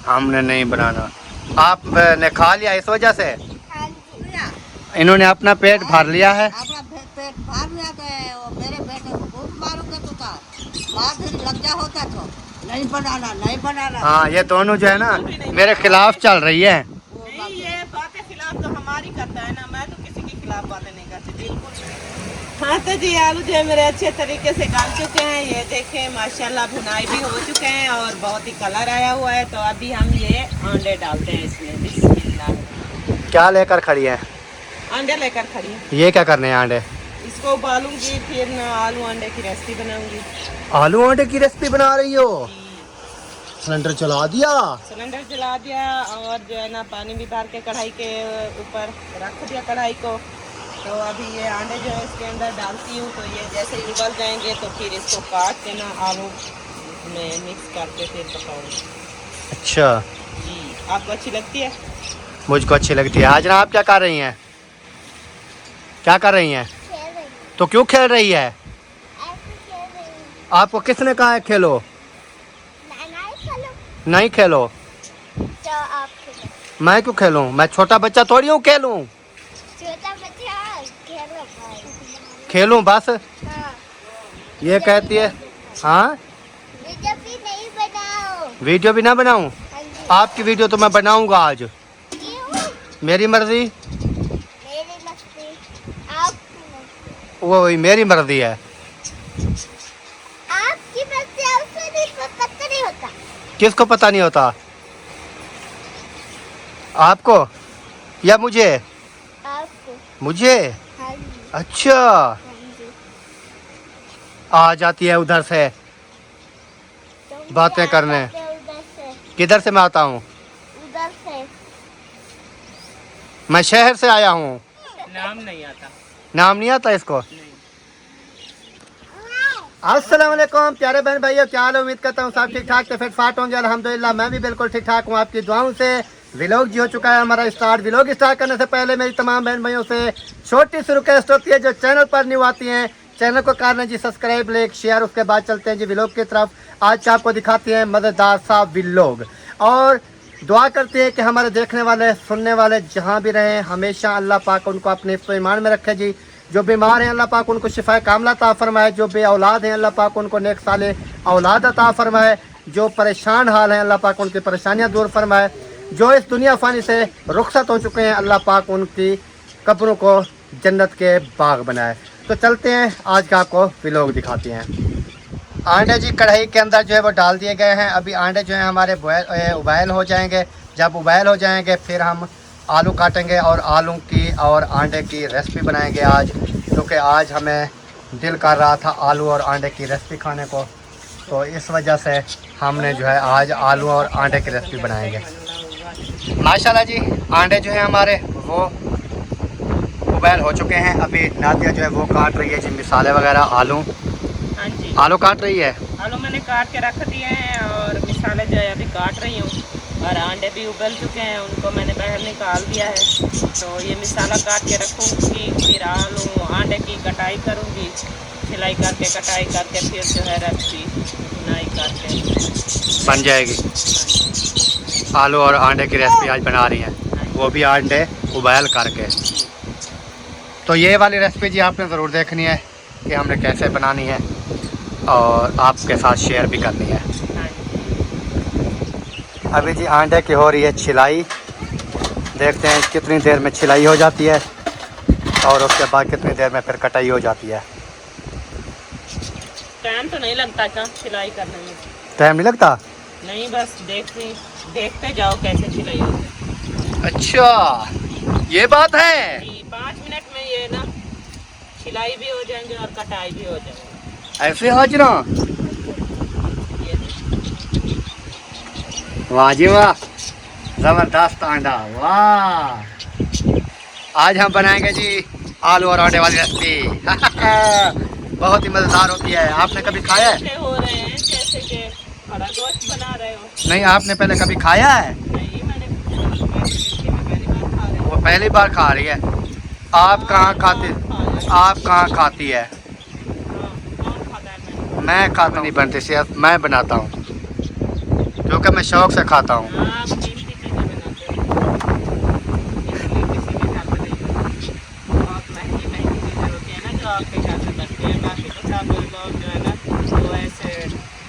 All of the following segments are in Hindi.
हमने नहीं बनाना। आपने खा लिया इस वजह से? हाँ जी। इन्होंने अपना पेट भर लिया है। अपना पेट भर लिया तो मेरे बेटे को भूख मारूंगा तो था बाद लग जा होता तो नहीं बनाना नहीं बनाना। हाँ, ये दोनों जो है ना मेरे खिलाफ चल रही है। नहीं, ये बातें खिलाफ तो हमारी करता है ना, मैं तो किसी के खिलाफ बातें नहीं करती बिल्कुल नहीं। हाँ तो जी आलू जो है मेरे अच्छे तरीके से गल चुके हैं। ये देखें माशाल्लाह भुनाई भी हो चुके हैं और बहुत ही कलर आया हुआ है। तो अभी हम ये अंडे डालते हैं इसमें। बिस्मिल्लाह। क्या लेकर खड़ी है? अंडे लेकर खड़ी है। ये क्या करने हैं अंडे? इसको उबालूंगी फिर मैं आलू अंडे की रेसिपी बनाऊंगी। आलू अंडे की रेसिपी बना रही हो? सिलेंडर चला दिया? सिलेंडर जला दिया और जो है ना पानी भी भर के कढ़ाई के ऊपर रख दिया कढ़ाई को। तो अभी ये अंडे जो है इसके अंदर डालती हूँ। तो ये जैसे ही उबल जाएंगे तो फिर इसको काट के ना आलू में मिक्स करके फिर पकाऊंगी। अच्छा, जी आपको अच्छी लगती है? मुझको अच्छी लगती है। हाजरा आप क्या कर रही हैं? क्या कर रही हैं? खेल रही हूँ। तो क्यों खेल रही है? ऐसे खेल रही हूँ। आपको किसने कहा है खेलो? नहीं खेलो नहीं खेलो। तो आप खेलो। मैं क्यों खेलूं? मैं छोटा बच्चा थोड़ी हूँ खेलूं। छोटा बच्चा खेलो भाई। खेलूं बस? हाँ। ये कहती है। हाँ, वीडियो भी नहीं बनाओ। वीडियो भी ना बनाऊं? हाँ जी। आपकी वीडियो तो मैं बनाऊंगा आज। क्यों? मेरी मर्जी। मेरी मस्ती आपकी मस्ती। वो मेरी मर्जी है। आपकी मस्ती आपसे नहीं पता नहीं होता। किसको पता नहीं होता? आपको या मुझे? आपको। मुझे? हाँ जी। अच्छा, हाँ जी। आ जाती है उधर से तुम बातें क्या करने। करते हो उधर से? किधर से मैं आता हूँ? उधर से। मैं शहर से आया हूँ। नाम नहीं आता। नाम नहीं आता इसको? अस्सलाम वालेकुम प्यारे बहन भाइयों, क्या हाल है? उम्मीद करता हूँ सब ठीक ठाक से फिट फाट होंगे। अल्हम्दुलिल्लाह मैं भी बिल्कुल ठीक ठाक हूँ आपकी दुआओं से। व्लॉग जी हो चुका है हमारा स्टार्ट। व्लॉग स्टार्ट करने से पहले मेरी तमाम बहन भाइयों से छोटी सी रिक्वेस्ट होती है जो चैनल पर न्यू आती हैं चैनल को करना जी सब्सक्राइब, लाइक, शेयर। उसके बाद चलते हैं जी व्लॉग की तरफ। आज आपको दिखाते हैं मज़ेदार सा व्लॉग और दुआ करते हैं कि हमारे देखने वाले सुनने वाले जहाँ भी रहें हमेशा अल्लाह पाक उनको अपने ईमान में रखे जी। जो बीमार हैं अल्लाह पाक उनको शिफा कामला अता फरमाए। जो बे औलाद हैं अल्लाह पाक उनको नेक साले औलाद अता फरमाए। जो परेशान हाल हैं अल्लाह पाक उनकी परेशानियां दूर फरमाए। जो इस दुनिया फ़ानी से रुखसत हो चुके हैं अल्लाह पाक उनकी कब्रों को जन्नत के बाग बनाए। तो चलते हैं आज का आपको व्लॉग दिखाते हैं। अंडे जी कढ़ाई के अंदर जो है वो डाल दिए गए हैं। अभी अंडे जो हैं हमारे उबाइल हो जाएंगे। जब उबाइल हो जाएंगे फिर हम आलू काटेंगे और आलू की और अंडे की रेसिपी बनाएंगे आज, क्योंकि आज हमें दिल कर रहा था आलू और अंडे की रेसिपी खाने को। तो इस वजह से हमने जो है आज आलू और अंडे की रेसिपी बनाएंगे। माशाल्लाह जी अंडे जो हैं हमारे वो उबाइल हो चुके हैं। अभी नादिया जो है वो काट रही है जी मिसाले वगैरह। आलू हाँ जी, आलू काट रही है। आलू मैंने काट के रख दिए हैं और मिसाले जो है अभी काट रही हूँ। और अंडे भी उबल चुके हैं, उनको मैंने बाहर निकाल दिया है। तो ये मिसाला काट के रखूँगी, फिर आलू अंडे की कटाई करूँगी, सिलाई करके कटाई करके फिर जो है रेसिपी बुनाई करके बन जाएगी। आलू और अंडे की रेसिपी आज बना रही हैं, वो भी अंडे उबाल करके। तो ये वाली रेसिपी जी आपने ज़रूर देखनी है कि हमने कैसे बनानी है और आपके साथ शेयर भी करनी है। अभी जी अंडे की हो रही है छिलाई। देखते हैं कितनी देर में छिलाई हो जाती है और उसके बाद कितनी देर में फिर कटाई हो जाती है। टाइम तो नहीं लगता क्या सिलाई करने में? टाइम नहीं लगता? नहीं, बस देखते जाओ कैसे सिलाई होती है। अच्छा, ये बात है। 5 मिनट में ये ना सिलाई भी हो जाएंगे और कटाई भी हो जाएंगे। ऐसे हाजरा, वाह जी वाह, जबरदस्त अंडा, वाह। आज हम बनाएंगे जी आलू और अंडे वाली रेसिपी। बहुत ही मज़ेदार होती है। आपने कभी खाया है? हो रहे हैं जैसे कि बड़ा गोश्त बना रहे हो। नहीं, आपने पहले कभी खाया है? नहीं, मैंने पहली बार खा रहे वो पहली बार खा रही है। आप कहाँ खाते? आप कहाँ खाती है? कौन खाता है? मैं खाता नहीं बनती, सिर्फ मैं बनाता हूँ। क्योंकि मैं शौक से खाता हूँ। आप कीमती चीज़ें बनाते हो, इसलिए किसी के घर पे नहीं बनती। बहुत महंगी महंगी चीज़ें होती है ना जो आपके घर पे बनती है। बाकी तो सब लोग जो है ना वो ऐसे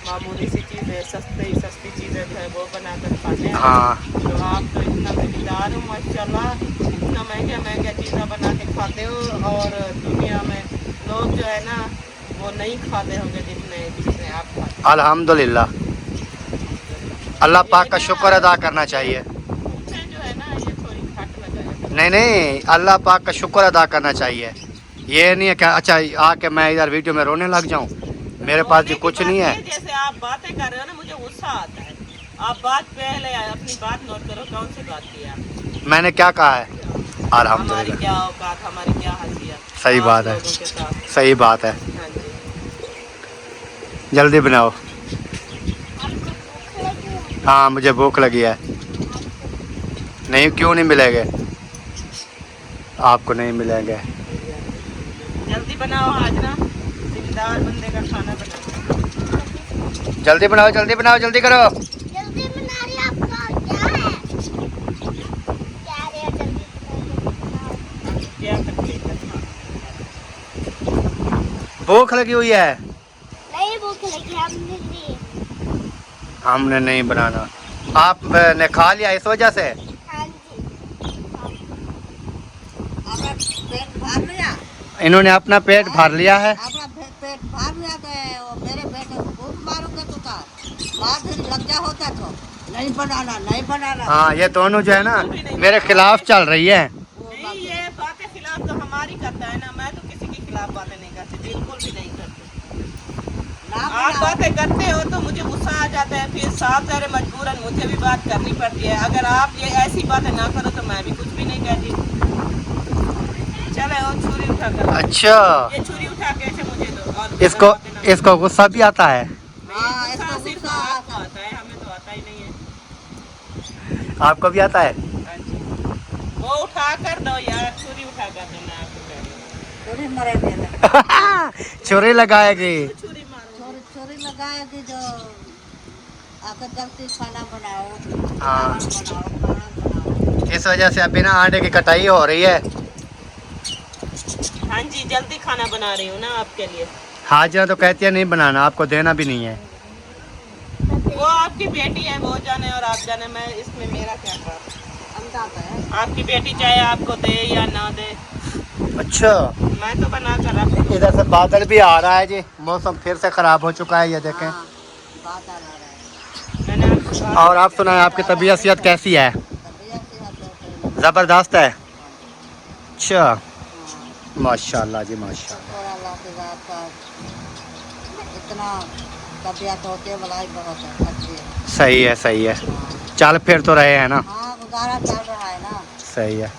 मामूली सी चीज़ें, सस्ती चीज़ें जो है वो बनाकर खाते हैं। हाँ तो आप तो इतना खरीदार हो माशाल्लाह, इतना महंगा चीज़ें बना के खाते हो, और दुनिया में लोग जो है ना वो नहीं खाते होंगे जितने चीज़ें आप खाते हो। अल्हम्दुलिल्लाह, अल्लाह पाक का शुक्र अदा करना चाहिए। मुझसे जो है ना ये थोड़ी घट लग जाए। नहीं, अल्लाह पाक का शुक्र अदा करना चाहिए। ये नहीं है कि अच्छा आके मैं इधर वीडियो में रोने लग जाऊं, मेरे पास भी कुछ नहीं है। जैसे आप बातें कर रहे हो ना मुझे गुस्सा आता है। आप बात पहले अपनी बात नोट करो, कौन सी बात की आप? मैंने क्या कहा है? हमारी अल्हम्दुलिल्लाह, क्या औकात, हमारी क्या हैसियत। सही आप बात है, लोगों के साथ। सही बात है। हाँ जी। जल्दी बनाओ। आपको भूख लगी है? हाँ मुझे भूख लगी है। नहीं, क्यों नहीं मिलेंगे? आपको नहीं मिलेंगे। जल्दी बनाओ आज ना, जिम्मेदार बंदे का खाना बनाओ। जल्दी बनाओ, जल्दी बनाओ, जल्दी करो। जल्दी बना रही आपका क्या है? क्या रे जल्दी बनाओ। क्या तकलीफ है? भूख लगी हुई है। नहीं भूख लगी हमने ली। हमने नहीं बनाना, आपने खा लिया इस वजह से। हाँ जी। अपना पेट भर लिया, इन्होंने अपना पेट भर लिया है। अपना पेट भर लिया तो वो मेरे बेटे को भूख मारूंगा तो था बाद लग जा होता तो नहीं बनाना। हाँ ये दोनों जो है ना मेरे खिलाफ चल रही है। वो नहीं, ये बातें खिलाफ तो हमारी करता है ना, मैं तो किसी के खिलाफ बातें नहीं करती, बिल्कुल भी नहीं करती। ना आप बनाओ। बातें करते हो तो मुझे गुस्सा आ जाता है, फिर साथ तेरे मजबूरन मुझे भी बात करनी पड़ती है। अगर आप ये ऐसी बातें ना करो तो मैं भी कुछ भी नहीं कहती। चले वो छुरी उठा कर, अच्छा, ये छुरी उठा के ऐसे मुझे दो। और इसको गुस्सा भी आता है। हाँ, गुस्सा इसको सिर्फ गुस्सा आपको आता है, हमें तो आता ही नहीं है। आपको भी आता है? हाँ जी। वो उठा कर दो यार, छुरी उठा कर दो, मैं आपको कह रही हूँ। चोरी मरे मेरे छुरी लगाएगी। छुरी मारो। चोरी लगाएगी जो आकर जल्दी खाना बनाओ। हाँ। खाना बनाओ। इस वजह से अभी ना आटे की कटाई हो रही है। हाँ जी, जल्दी खाना बना रही हूँ ना आपके लिए। हाजिरा तो कहती है नहीं बनाना, आपको देना भी नहीं है। वो आपकी बेटी है, वो जाने और आप जाने, मैं इसमें मेरा क्या काम। अंदाजा है। आपकी बेटी चाहे आपको दे या ना दे, अच्छा, मैं तो बना कर रख दूँ। इधर से बादल भी आ रहा है जी, मौसम फिर से खराब हो चुका है, ये देखें। हाँ, बात आ रहा है। मैंने आपको कहा और आप सुनाएं, आपकी तबीयत सेहत कैसी है? तबीयत से हाथ धोते ज़बरदस्त है। अच्छा, माशाल्लाह जी माशाल्लाह। और अल्लाह के बात का इतना तबीयत होती है, भलाई बहुत है, अच्छी है। सही है, सही है। चल फिर तो रहे हैं ना। हाँ, गुजारा चल रहा है ना, सही है।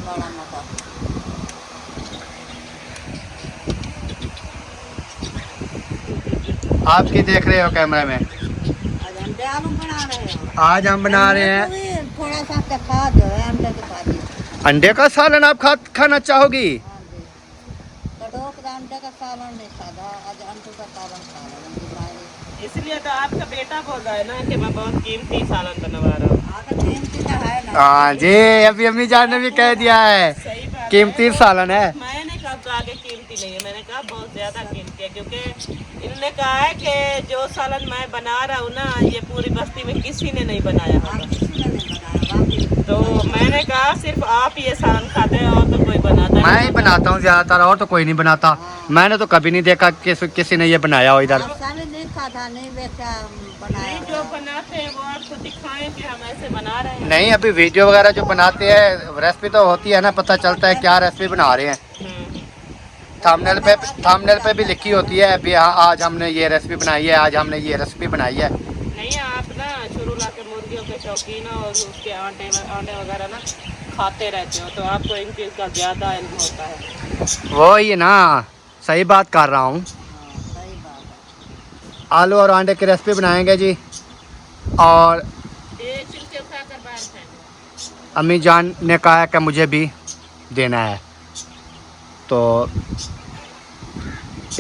बड़ा मोटा। आप की देख रहे हो कैमरे में? आज अंडे आलू बना रहे हो। आज हम बना रहे हैं अंडे को भी थोड़ा सा चखा जो है अंडे के साथ ही। अंडे का सालन। आप खाना चाहोगी? हाँ जी, कड़ोक का अंडे का सालन नहीं खाधा, आज अंडे का सालन खा रहे हैं। इसलिए तो आपका बेटा बोल रहा है ना कि मैं बहुत कीमती सालन बनवा रहा हूँ। हाँ, तो कीमती तो है ना। हाँ जी, अभी अम्मी जान ने भी कह दिया है सही बात कीमती सालन है। मैंने कब कहा कि कीमती नहीं है, मैंने कहा बहुत ज्यादा कीमती है, क्योंकि इन्होंने कहा है कि जो सालन मैं बना रहा हूँ ना ये पूरी बस्ती में किसी ने नहीं बनाया हाँ, होगा। किसी ने नहीं बनाया, बाकी तो मैंने कहा सिर्फ आप ये सालन खाते हैं और तो कोई बनाता मैं ही बनाता हूँ ज्यादातर, और तो कोई नहीं बनाता। मैंने तो कभी नहीं देखा किसी ने ये बनाया हो इधर। ऐसा नहीं खाधा, नहीं बेचा, बनाया। नहीं, जो बनाते हैं वो आपको दिखाएं कि हम ऐसे बना रहे हैं। नहीं, अभी वीडियो वगैरह जो बनाते हैं रेसिपी तो होती है ना, पता चलता है क्या रेसिपी बना रहे हैं। थंबनेल पे भी लिखी होती है अभी हाँ आज हमने ये रेसिपी बनाई है, आज हमने ये रेसिपी बनाई है। नहीं, आप ना शुरू ला के मुर्गियों के शौकीन हो और उसके आंडे वगैरह ना खाते रहते हो, तो आपको इन चीज़ का ज़्यादा इल्म होता है। वो ही ना, सही बात कर रहा हूँ। हाँ, सही बात है। आलू और अंडे की रेसिपी बनाएंगे जी, और ये छिलके उठाकर बाहर फेंको। अम्मी जान ने कहा है कि मुझे भी देना है, तो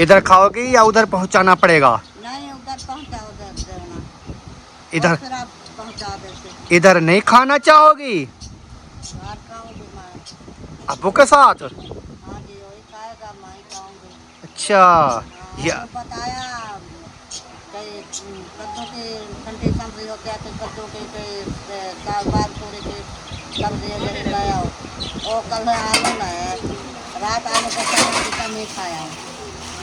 इधर खाओगी या उधर पहुंचाना पड़ेगा? नहीं, उधर पहुंचा, उधर इधर फिर आप पहुंचा देते। इधर नहीं खाना चाहोगी बाहर खाऊंगी मैं। अबू के साथ? हाँ जी, वही खाएगा, मैं ही खाऊंगी। अच्छा ये हाँ, बताया कई कद्दू की ठंडी सब्जी होती है, तो कद्दू के बार पूरे की सब्जी जैसे लाया हो। वो कल आलू लाया, रात आलू का सालन टीका नहीं खाया हूँ,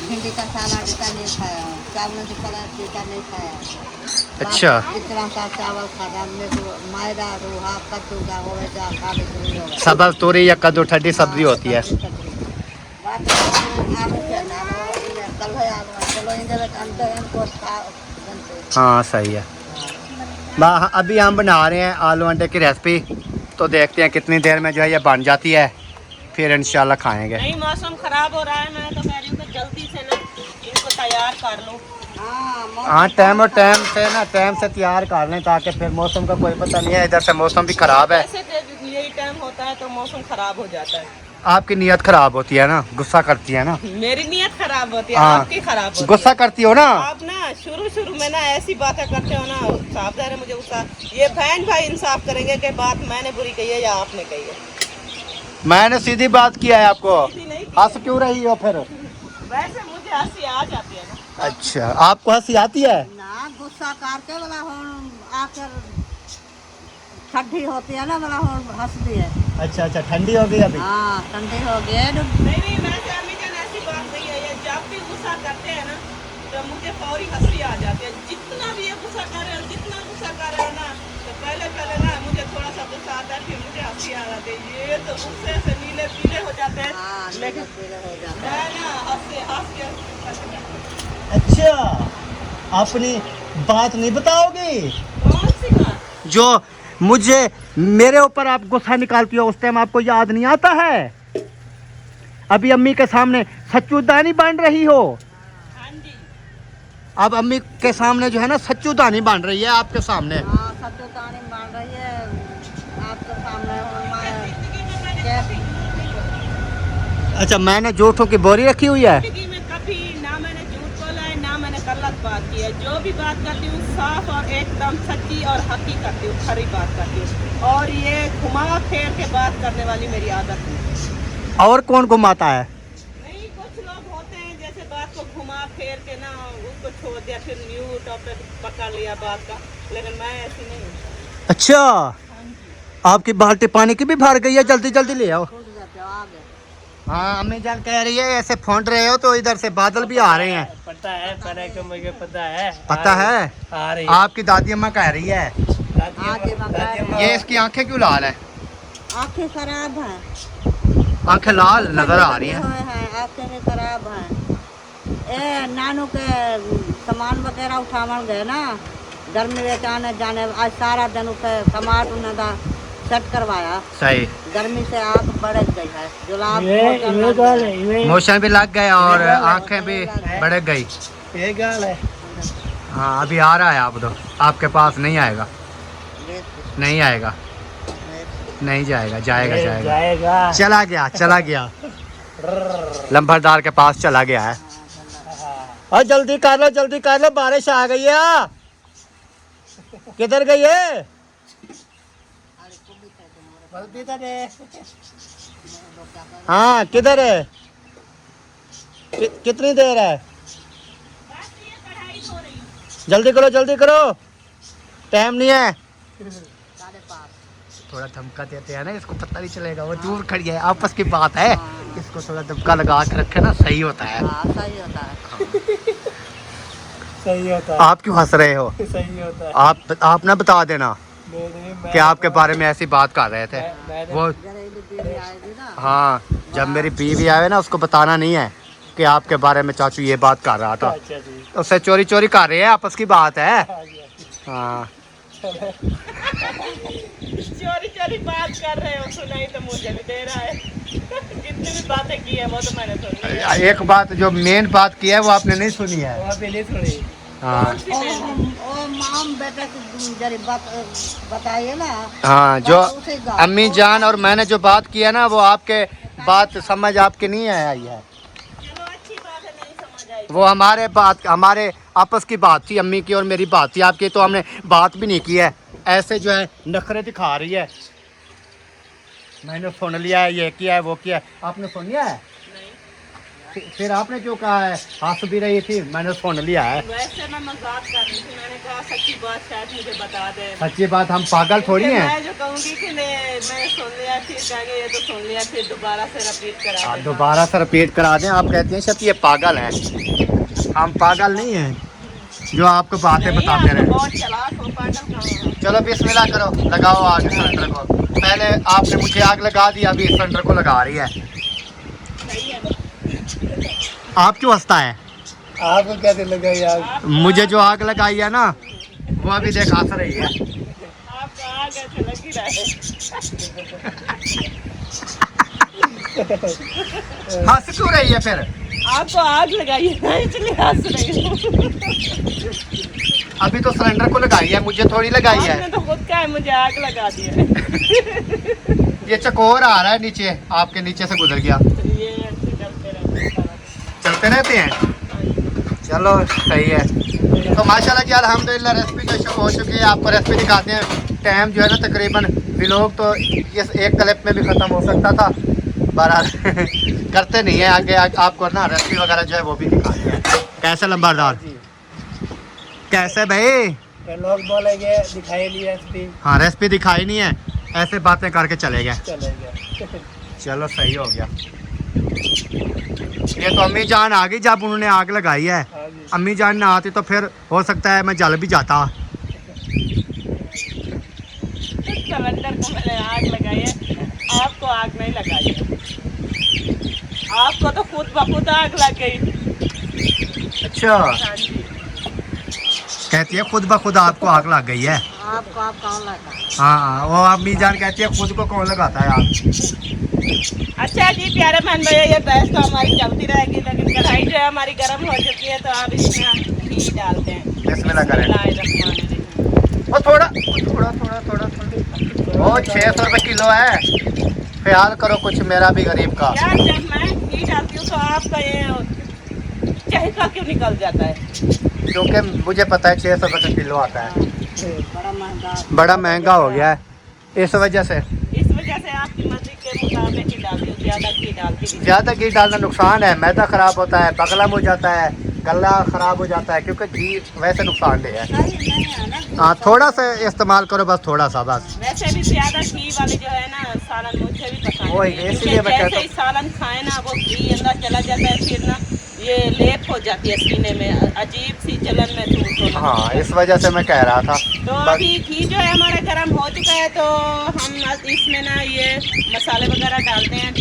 भिंडी का सालन टीका नहीं खाया हूँ, चावलों की कलर टीका नहीं खाया हूँ। अच्छा इतना सा चावल खाता मैं तो मैदा रूहा कद्दू का हो जा खा लेती हूँ। सब्ज तोरी या कद्दू ठंडी सब्जी होती है। बात आलू के नाम कल है आलू चलो इधर अंदर इनको खा बनते। हाँ सही है। अभी हम बना रहे हैं आलू अंडे की रेसिपी, तो देखते हैं कितनी देर में जो है ये बन जाती है, फिर इंशाल्लाह खाएंगे। नहीं मौसम खराब हो रहा है, मैं तो कह रही हूँ कि जल्दी से ना इनको तैयार कर लो। हाँ टाइम से तैयार कर लें, ताकि फिर मौसम का कोई पता नहीं है, इधर से मौसम भी खराब है। ऐसे यही टाइम होता है तो मौसम खराब हो जाता है। आपकी नीयत खराब होती है ना, गुस्सा करती है ना। मेरी नीयत खराब होती है, हाँ, आपकी खराब होती है। गुस्सा करती हो ना आप ना शुरू में ना ऐसी बातें करते हो ना, साफ है मुझे गुस्सा। ये बहन भाई इंसाफ करेंगे कि बात मैंने बुरी कही है या आपने कही है। मैंने सीधी बात किया है आपको, सीधी नहीं की हंस क्यों रही हो फिर? वैसे मुझे हंसी आ जाती है ना। अच्छा आपको हंसी आती है? ना गुस्सा करके वाला हम आकर ठंडी होती है ना वाला हम हंसती है। अच्छा ठंडी हो गई अभी? हाँ ठंडी हो गई। नहीं वैसे अम्मी जान ऐसी बात नहीं है, ये जब भी गुस्सा करते हैं ना तो मुझे फौरी हंसी आ जाती है। जितना भी ये गुस्सा कर रहे हो, जितना गुस्सा कर रहे हो ना, तो पहले ना मुझे थोड़ा सा गुस्सा आता है, फिर मुझे हंसी आ जाती है। ये तो गुस्से से नीले पीले हो जाते हैं, हाँ लेकिन हो जाता मैं ना हंस के अच्छा अपनी बात नहीं बताओगी? कौन सी बात? जो मुझे मेरे ऊपर आप गुस्सा निकालती हो, उस टाइम आपको याद नहीं आता है? अभी अम्मी के सामने सच्चूदानी बन रही हो। हाँ जी। अब अम्मी के सामने जो है ना सच्चूदानी बन रही है आपके सामने। हाँ सच्चूदानी बन रही है आपके सामने। अच्छा मैंने झूठों की बोरी रखी हुई है। जिंदगी में कभी ना मैंने झूठ बोला है, ना मैंने गलत बात की है। जो भी बात करती हूँ साफ और एकदम सच्ची और हकी करती हूँ, खरी बात करती हूँ। और ये घुमा फेर के बात करने वाली मेरी आदत है। और कौन घुमाता है? नहीं कुछ लोग होते हैं जैसे बात को घुमा फेर के ना उसको छोड़ दिया, फिर न्यू टॉपिक पकड़ लिया बात का, लेकिन मैं ऐसी नहीं हूँ। अच्छा आपकी बाल्टी पानी की भी भर गई है, जल्दी जल्दी ले आओ। हाँ अम्मी जान कह रही है ऐसे फोन रहे हो तो इधर से बादल भी आ रहे हैं। पता है पता को मुझे पता है। पता है? आ रही आपकी दादी अम्मा कह रही है दादी ये इसकी आंखें क्यों लाल है? आंखें खराब हैं। आंखें लाल नजर आ रही हैं। आंखें भी खराब हैं। ए नानू के सामान वगैरह उठावन गए ना, गर्मी में आने जाने, आज सारा दिन उसे समाट उन्हें सेट करवाया। सही गर्मी से आँख बढ़ गई है, जुलाब मोशन भी लग गए और आंखें भी बढ़ गई। ये गाल है। हाँ अभी आ रहा है, आप तो आपके पास नहीं आएगा, नहीं आएगा, नहीं जाएगा, जाएगा जाएगा जाएगा। चला गया लंबरदार के पास चला गया है। और जल्दी कर लो बारिश आ गई है। किधर गई है? हाँ किधर है? कितनी देर है? जल्दी करो टाइम नहीं है। थोड़ा धमका देते हैं ना, इसको पता नहीं चलेगा, वो दूर खड़ी है, आपस की बात है। इसको थोड़ा धमका लगा के रखे ना, सही होता है। सही होता है। सही होता है। आप क्यों हंस रहे हो? सही होता है। आप ना बता देना कि आपके बारे में ऐसी बात कर रहे थे वो। हाँ जब मेरी बीवी आए ना उसको बताना नहीं है कि आपके बारे में चाचू ये बात कर रहा था। अच्छा जी। उससे चोरी कर रहे हैं, आपस की बात है। हाँ चोरी बात कर रहे हो, सुनाई तो मुझे भी दे रहा है। जितनी भी बातें की है वो तो मैंने सुनी। एक बात जो मेन बात की है वो आपने नहीं सुनी है। वहाँ पे नहीं सुनी। हाँ माम बेटा की जरी बात बताइए ना। हाँ जो अम्मी जान और मैंने जो बात की है ना, वो आपके बात समझ आपके नहीं आई है। चलो अच्छी बात है, नहीं समझ आई वो हमारे आपस की बात थी, अम्मी की और मेरी बात थी, आपकी तो हमने बात भी नहीं की है। ऐसे जो है नखरे दिखा रही है, मैंने सुन लिया है, ये किया है वो किया है। आपने सुन लिया है? फिर आपने क्यों कहा है? हंस भी रही थी, मैंने सुन लिया है। वैसे मैं मजाक कर रही थी, मैंने कहा सच्ची बात शायद मुझे बता दे। सच्ची बात, हम पागल थोड़ी हैं। मैं जो कहूँगी कि मैं सुन लिया, फिर कहेंगे ये तो सुन लिया, फिर दोबारा से रिपीट करा आप देना। दोबारा से रिपीट करा दें। आप कहती हैं शायद ये पागल है, हम पागल नहीं हैं जो आपको बातें नहीं, बताते आप तो रहे। बहुत चालाक हो, पागल कहाँ हो? चलो बिस्मिल्लाह करो, लगाओ आग सिलेंडर को। पहले आपने मुझे आग लगा दी, अभी सिलेंडर को लगा रही है। सही है ना? आप क्यों हंसता है? आपको कैसे लगा यार? मुझे जो आग लगाई है ना, वो अभी देख हंस रही है। आपको आग ऐसे लग ही रहा है। हंस क्यों रही है फिर? आपको आग लगाई है ना, इसलिए हंस रही हूँ। अभी तो सिलेंडर को लगाई है, मुझे थोड़ी लगाई है। आपने तो खुद कहा है मुझे आग लगा दी है। ये चकोर आ रहा है नीचे, आपके नीचे से गुजर गया। ये ऐसे चलते रहते हैं। चलते रहते हैं। चलो सही है। तो माशाल्लाह जी अल्हम्दुलिल्लाह रेसिपी जो शुरू हो चुकी है, आपको रेसिपी दिखाते हैं। टाइम जो है ना तकरीबन व्लॉग तो इस एक क्लिप में भी ख़त्म हो सकता था, बहरहाल करते नहीं है। आगे आपको ना रेसिपी वगैरह जो है वो भी दिखाते हैं। कैसे लंबरदार? कैसे भाई? लोग बोलेंगे दिखाई नहीं रेसिपी, हाँ रेसिपी दिखाई नहीं है, ऐसे बातें करके चले गए। चलेगा। चलो सही हो गया। ये तो अम्मी जान आ गई जब उन्होंने आग लगाई है। हाँ जी। अम्मी जान ना आती तो फिर हो सकता है मैं जल भी जाता। सिलेंडर को मैंने आग लगाई है, आपको आग नहीं लगाई है। आपको तो खुद ब खुद आग लग गई। अच्छा, हाँ जी। कहती है खुद ब खुद आपको आग लग गई है। आपको आप कौन लगा? हाँ वो अम्मी जान कहती है खुद को कौन लगाता है आग। अच्छा जी प्यारे बहन भैया, ये बहस तो हमारी चलती रहेगी, लेकिन कढ़ाई जो है हमारी गर्म हो चुकी है, तो आप इसमें हम घी डालते हैं। बिस्मिल्लाह करें। बिस्मिल्लाहिर्रहमानिर्रहीम। वो थोड़ा वो 600 रुपये किलो है। ख्याल करो कुछ मेरा भी गरीब का। यार जब मैं घी डालती हूँ तो आपका ये चहका क्यों निकल जाता है? क्योंकि मुझे पता है 600 रुपये किलो आता है, बड़ा महंगा। बड़ा महंगा हो गया है, इस वजह से। इस वजह से आपकी मर्जी के मुताबिक ही डालती हूँ, ज़्यादा घी डालती नहीं। ज़्यादा घी डालना नुकसान है, मैदा ख़राब होता है, बगलम हो जाता है, गला ख़राब हो जाता है, क्योंकि घी वैसे नुकसानदेह है। नहीं है ना। हाँ थोड़ा सा इस्तेमाल करो, बस थोड़ा सा बस। वैसे भी ज्यादा घी वाली जो है ना सालन मुझे भी पसंद वही, नहीं है, इसलिए मैं क्योंकि कहता जैसे ही सालन खाए ना वो घी अंदर चला जाता है, फिर ना ये लेप हो जाती है सीने में, अजीब सी जलन महसूस होना। हाँ इस वजह से मैं कह रहा था। तो अभी घी जो है हमारा गर्म हो चुका है, तो हम इसमें ना ये मसाले वगैरह डालते हैं।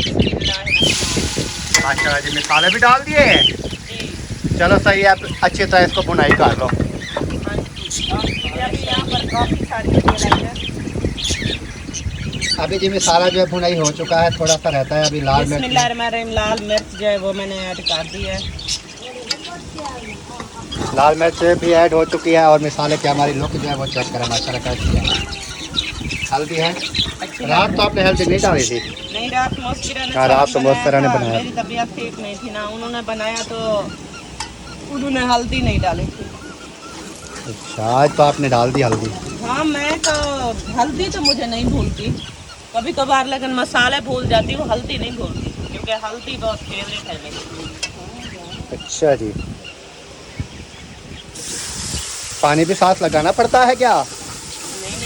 अच्छा जी, मसाले भी डाल दिए। जी चलो सही है, अच्छी तरह इसको भुनाई कर लो। हाँ जी। अभी यहाँ पर काफ़ी सारी चीज़ें लगी हैं। अभी जी मसाला जो है भुनाई हो चुका है, थोड़ा सा रहता है अभी लाल मिर्च। बिस्मिल्लाहिर्रहमानिर्रहीम। लाल मिर्च जो है वो मैंने ऐड कर दी है। लाल मिर्च भी ऐड हो चुकी है और मसाले की हमारी लुक जो है वो चेक करें माशाल्लाह कैसी है। हल्दी है, अच्छी रात तो आपने हल्दी नहीं डाली थी। नहीं, रात मोस्किरा ने हाँ, रात तो मोस्किरा ने था। बनाया। मेरी तबीयत ठीक नहीं थी ना, उन्होंने बनाया तो उन्होंने हल्दी नहीं डाली थी। अच्छा आज तो आपने डाल दी हल्दी। हाँ मैं तो हल्दी तो मुझे नहीं भूलती, कभी कभार, लेकिन मसाले भूल जाती हूँ, हल्दी नहीं भूलती, क्योंकि हल्दी बहुत फेवरेट है मेरी। अच्छा जी, पानी भी साथ लगाना पड़ता है क्या? नहीं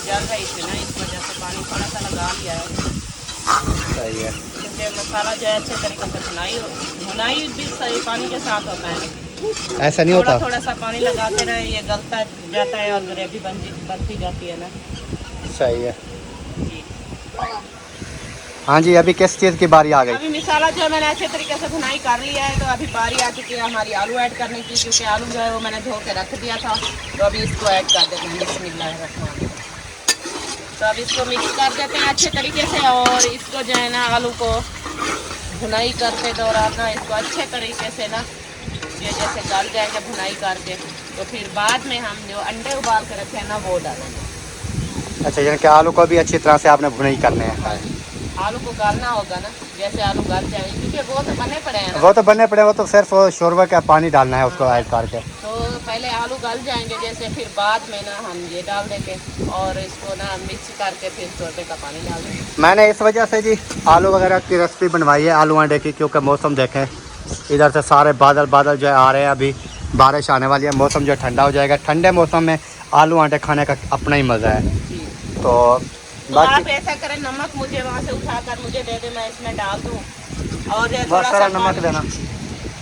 जल रही थी ना, इस वजह से पानी थोड़ा सा लगा लिया है। सही है। क्योंकि मसाला जो है अच्छे तरीके से भुनाई भी सही पानी के साथ होता है, ऐसा नहीं होता। थोड़ा सा पानी लगाते रहे, ये गलता जाता है और ग्रेवी बनती जाती है ना। सही है। हाँ जी, अभी किस चीज़ की बारी आ गई? अभी मसाला जो है मैंने अच्छे तरीके से भुनाई कर लिया है, तो अभी बारी आ चुकी है हमारी आलू ऐड करने की, क्योंकि आलू जो है वो मैंने धो के रख दिया था, तो अभी इसको ऐड कर देते हैं। बिस्मिल्लाहिर्रहमानिर्रहीम। तो अब इसको मिक्स कर देते हैं अच्छे तरीके से, और इसको जो है ना आलू को भुनाई करते दौरान ना इसको अच्छे तरीके से ना ये जैसे गल जाएंगे भुनाई करके, तो फिर बाद में हम जो अंडे उबाल के रखे हैं ना वो डालेंगे। अच्छा, यानी कि आलू को भी अच्छी तरह से आपने भुनाई करने हैं। आलू को गालना होगा ना, जैसे आलू गाल जाएंगे क्योंकि वो तो बने पड़े हैं ना। वो तो बनने पड़े, वो तो सिर्फ शोरबा का पानी डालना है उसको ऐड करके। तो पहले आलू गल जाएंगे जैसे, फिर बाद में ना हम ये डाल देंगे और इसको ना मिक्स करके फिर शोरबे का पानी डाल देंगे। मैंने इस वजह से जी आलू वगैरह की रेसिपी बनवाई है, आलू अंडे की, क्योंकि मौसम देखें इधर से सारे बादल बादल जो है आ रहे हैं, अभी बारिश आने वाली है, मौसम जो ठंडा हो जाएगा। ठंडे मौसम में आलू अंडे खाने का अपना ही मज़ा है। तो तो आप बाकी ऐसा करें, नमक मुझे वहाँ से उठाकर मुझे दे दे, मैं इसमें डाल दूँ और बहुत थोड़ा सारा सा नमक देना।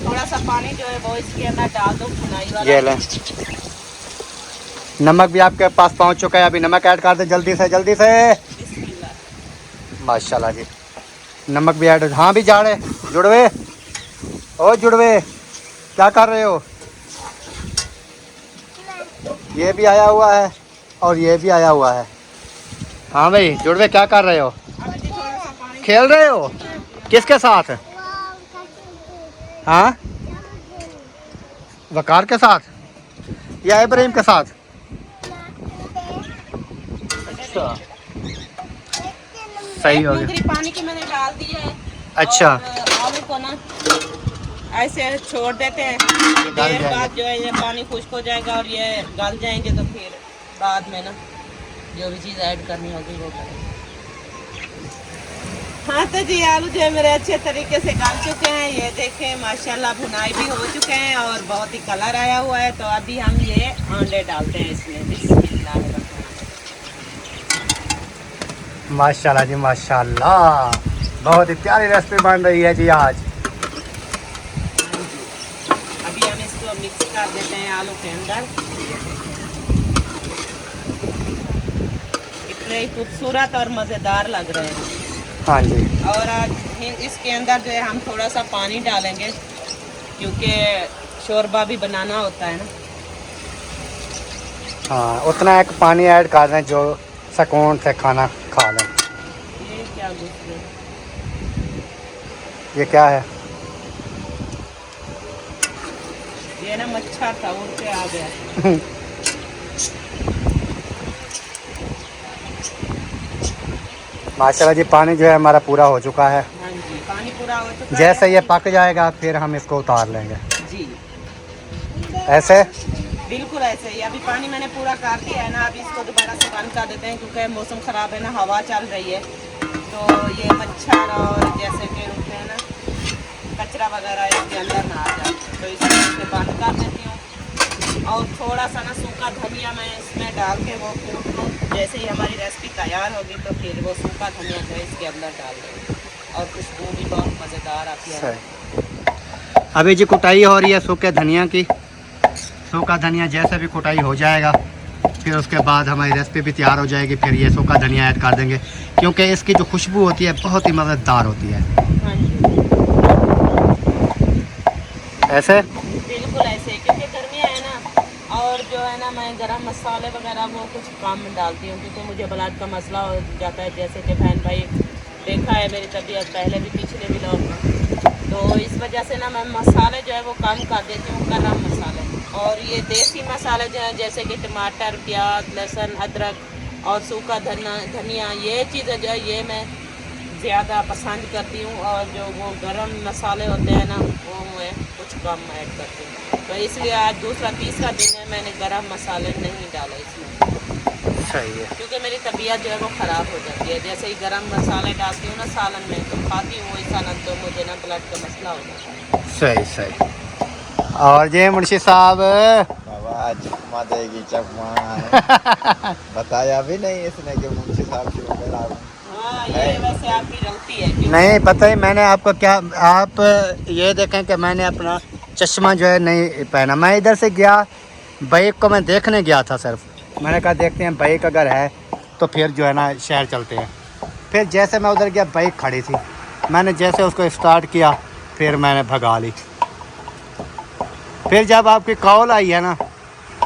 थोड़ा सा पानी जो है वो इसके अंदर डाल दो भुनाई वाला। ये लें, नमक भी आपके पास पहुंच चुका है, अभी नमक ऐड कर दे जल्दी से जल्दी से। बिस्मिल्लाह। माशाल्लाह जी, नमक भी ऐड। हाँ भी जा रहे जुड़वे, ओ जुड़वे क्या कर रहे हो? ये भी आया हुआ है और ये भी आया हुआ है। हाँ भाई जुड़वे क्या कर रहे हो? खेल रहे हो किसके साथ? हाँ वकार के साथ या इब्राहिम के साथ? अच्छा सही हो गया। टोकरी पानी की मैंने डाल दी है। अच्छा। और आलू को ना ऐसे छोड़ देते हैं, गल देर जाएगा। बाद जो है ये पानी खुश्क हो जाएगा और ये गल जाएंगे, तो फिर बाद में ना जो भी चीज़ ऐड करनी होगी वो करेंगे। हाँ तो जी आलू जो है मेरे अच्छे तरीके से गल चुके हैं, ये देखें माशाल्लाह भुनाई भी हो चुके हैं और बहुत ही कलर आया हुआ है। तो अभी हम ये अंडे डालते हैं इसमें। बिस्मिल्लाह। माशाल्लाह जी माशाल्लाह, बहुत ही प्यारी रेसिपी बन रही है जी आज। अभी हम इसको मिक्स कर देते हैं आलू के अंदर। इतने ही खूबसूरत और मज़ेदार लग रहे हैं। हाँ जी। और आज इसके अंदर जो है हम थोड़ा सा पानी डालेंगे क्योंकि शोरबा भी बनाना होता है ना। हाँ उतना एक पानी ऐड कर दें जो सुकून से खाना खा लें। ये क्या गुस्से? ये क्या है? ये ना मच्छर था, उड़ के आ गया। माशाल्लाह जी पानी जो है हमारा पूरा हो चुका है। हाँ जी पानी पूरा हो चुका है। जैसे ये पक जाएगा फिर हम इसको उतार लेंगे। जी ऐसे बिल्कुल ऐसे ही। अभी पानी मैंने पूरा कर दिया है ना, अभी इसको दोबारा से बंद कर देते हैं क्योंकि मौसम ख़राब है ना, हवा चल रही है, तो ये मच्छर और जैसे कि रुकते हैं ना कचरा वगैरह इसके अंदर ना आ जाए, तो इसलिए इसे बंद कर देती हूँ। और थोड़ा सा ना सूखा धनिया मैं इसमें डाल के वो कूट लूँ। जैसे ही हमारी रेसिपी तैयार होगी तो फिर वो सूखा धनिया जो है इसके अंदर डाल देंगे और खुशबू भी बहुत मज़ेदार आती है। सही। अभी जी कुटाई हो रही है सूखे धनिया की। सूखा धनिया जैसे भी कुटाई हो जाएगा फिर उसके बाद हमारी रेसिपी भी तैयार हो जाएगी। फिर ये सूखा धनिया ऐड कर देंगे क्योंकि इसकी जो खुशबू होती है बहुत ही मज़ेदार होती है। हाँ जी ऐसे बिल्कुल ऐसे, क्योंकि गर्मियाँ है ना, और जो है ना मैं गरम मसाले वगैरह वो कुछ कम डालती हूँ क्योंकि मुझे ब्लड का मसला हो जाता है। जैसे कि बहन भाई देखा है मेरी तबीयत पहले भी पिछले भी लोग में, तो इस वजह से ना मैं मसाले जो है वो कम कर देती हूँ, गरम मसाले। और ये देसी मसाले जो हैं जैसे कि टमाटर, प्याज, लहसुन, अदरक और सूखा धनिया, ये चीज़ें जो है ये मैं ज़्यादा पसंद करती हूँ। और जो वो गरम मसाले होते हैं ना वो मैं कुछ कम ऐड करती हूँ। तो इसलिए आज दूसरा तीसरा दिन है मैंने गरम मसाले नहीं डाले इसमें। सही है। क्योंकि मेरी तबीयत जो है वो ख़राब हो जाती है। जैसे ही गरम मसाले डालती हूँ ना सालन में तो खाती हूँ वही सालन, तो मुझे ना ब्लड का मसला हो जाता है। सही सही। और जे मुंशी साहब आवाज चकमा देगी चकमा बताया भी नहीं इसने कि मुंशी साहब शुरू करा। हाँ ये वैसे आपकी गलती है क्योंकि नहीं पता ही मैंने आपको क्या, आप ये देखें कि मैंने अपना चश्मा जो है नहीं पहना। मैं इधर से गया, बाइक को मैं देखने गया था सिर्फ। मैंने कहा देखते हैं बाइक अगर है तो फिर जो है ना शहर चलते हैं। फिर जैसे मैं उधर गया बाइक खड़ी थी, मैंने जैसे उसको स्टार्ट किया फिर मैंने भगा ली। फिर जब आपकी कॉल आई है ना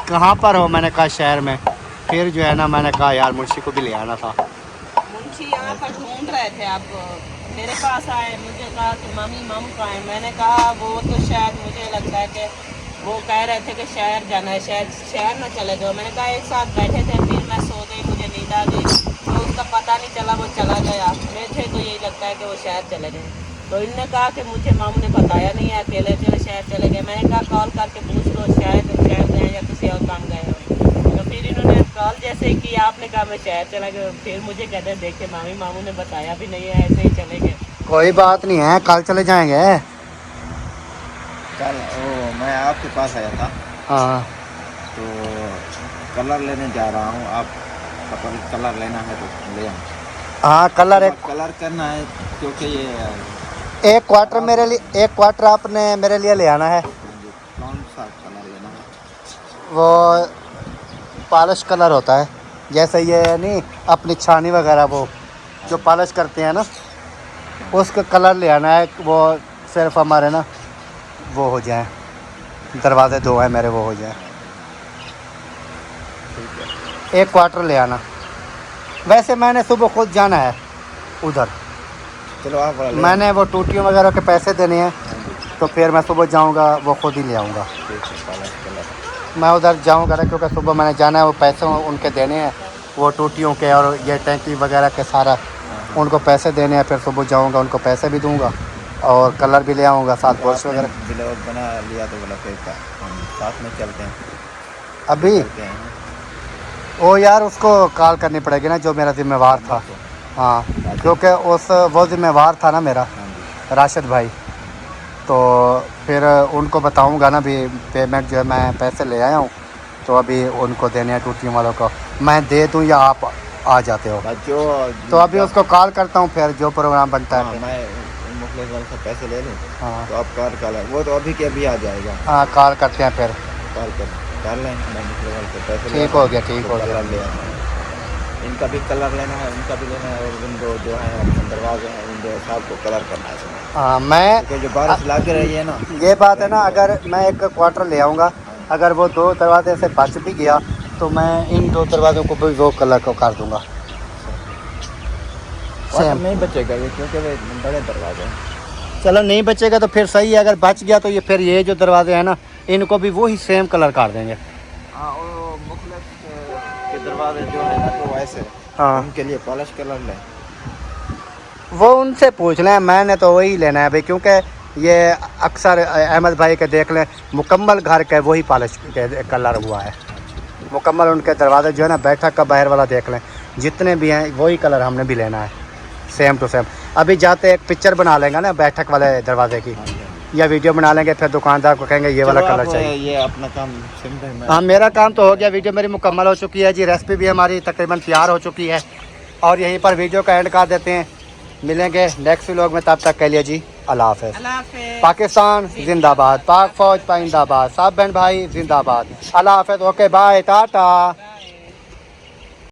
कहाँ पर हो, मैंने कहा शहर में, फिर जो है ना मैंने कहा यार मुंशी को भी ले आना था। मुंशी यहाँ पर ढूंढ रहे थे आपको, मेरे पास आए, मुझे कहा कि मम्मी मम कहाँ है। मैंने कहा वो तो शायद मुझे लगता है कि वो कह रहे थे कि शहर जाना है, शहर न चले जाओ। मैंने कहा एक साथ बैठे थे, फिर मैं सो गई, मुझे नींद आ गई। तो उसका पता नहीं चला, वो चला गया। मैं थे तो यही लगता है कि वो शायद चले गए। तो इनने कहा कि मुझे मामू ने बताया नहीं है, अकेले थे, वो शायद चले गए। मैंने कहा कॉल करके पूछ लो, शायद गए या किसी और काम गए हो। तो फिर इन्होंने कॉल जैसे ही की, आपने कहा मैं शायद चला गया। फिर मुझे कहते देखे मामी, मामू ने बताया भी नहीं है, ऐसे ही चले गए। कोई बात नहीं है, कल चले जाएंगे। कल वो मैं आपके पास आया था, हाँ तो कलर लेने जा रहा हूँ। आप कलर लेना है तो ले आऊँ। हाँ, कलर एक कलर करना है क्योंकि ये एक क्वार्टर मेरे लिए, एक क्वार्टर आपने मेरे लिए ले आना है। कौन सा कलर लेना है? वो पॉलिश कलर होता है, जैसे ये नहीं अपनी छानी वगैरह वो जो पॉलिश करते हैं ना, उसका कलर ले आना है। वो सिर्फ हमारे ना वो हो जाए, दरवाजे दो हैं मेरे, वो हो जाए। एक क्वार्टर ले आना। वैसे मैंने सुबह खुद जाना है उधर, चलो आप वाला ले मैंने वो टूटियों वगैरह के पैसे देने हैं, तो फिर मैं सुबह जाऊंगा, वो खुद ही ले आऊँगा। ठीक है, पॉलिश कलर। मैं उधर जाऊंगा ना, क्योंकि सुबह मैंने जाना है, वो पैसे उनके देने हैं, वो टूटियों के और ये टैंकी वगैरह के सारा उनको पैसे देने हैं। फिर सुबह जाऊंगा, उनको पैसे भी दूंगा और कलर भी ले आऊँगा, साथ ब्रश आपने वगैरह। ब्लॉग बना लिया तो बोला फिर हम साथ में चलते हैं। अभी चलते हैं। वो यार उसको कॉल करनी पड़ेगी ना, जो मेरा जिम्मेवार था। हाँ, क्योंकि वो जिम्मेवार था ना मेरा, हाँ जी। राशिद भाई। तो फिर उनको बताऊंगा ना भी पेमेंट जो है मैं पैसे ले आया हूँ, तो अभी उनको देने हैं टूटियों वालों को। मैं दे दूँ या आप आ जाते हो? बस जो तो अभी उसको कॉल करता हूँ, फिर जो प्रोग्राम बनता है हाँ, फिर। मैं मुखलेस वाले से पैसे ले लूँ हाँ तो आप कॉल कर, वो तो अभी के अभी आ जाएगा। हाँ, कॉल करते हैं फिर। कॉल कर लें, मैं मुखलेस वाले से पैसे ले ठीक आता हो गया, हूँ, ठीक तो हो गया। कलर ले आता हूँ। इनका भी कलर लेना है, उनका भी लेना है, और विंडो जो है अपने दरवाजे हैं, विंडो सबको कलर करना है इसमें। हाँ, मैं क्योंकि जो बारिश लग रही है ना, ये बात है ना, अगर मैं एक क्वार्टर ले आऊँगा, अगर वो दो दरवाजे से बच भी गया, तो मैं इन दो दरवाज़ों को भी वो कलर को कर दूँगा वाटर सेम। नहीं बचेगा ये, क्योंकि वे बड़े दरवाजे हैं। चलो नहीं बचेगा तो फिर सही है, अगर बच गया तो ये फिर ये जो दरवाजे हैं ना, इनको भी वही सेम कलर कर देंगे। हाँ, और मुखलेस के दरवाजे जो है ना, तो वैसे हाँ, उनके लिए पॉलिश कलर लें। वो उनसे पूछ लें, मैंने तो वही लेना है भाई, क्योंकि ये अक्सर अहमद भाई के देख लें, मुकम्मल घर के वही पॉलिश के कलर हुआ है। मुकम्मल उनके दरवाजे जो है ना, बैठक का बाहर वाला देख लें, जितने भी हैं वही कलर हमने भी लेना है, सेम टू सेम। अभी जाते एक पिक्चर बना लेंगे ना बैठक वाले दरवाजे की, या वीडियो बना लेंगे, फिर दुकानदार को कहेंगे ये वाला चलो कलर आप चाहिए। ये अपना काम सिमटे में। हाँ, मेरा काम तो हो गया, वीडियो मेरी मुकम्मल हो चुकी है जी, रेसिपी भी हमारी तकरीबन तैयार हो चुकी है, और यहीं पर वीडियो का एंड कर देते हैं। मिलेंगे नेक्स्ट व्लॉग में, तब तक के लिए जी अल्लाह हाफ़िज़। अल्लाह हाफ़िज़। पाकिस्तान जिंदाबाद, पाक फौज पाइंदाबाद, सब बहन भाई जिंदाबाद। अल्लाह हाफ़िज़, ओके बाय, टाटा।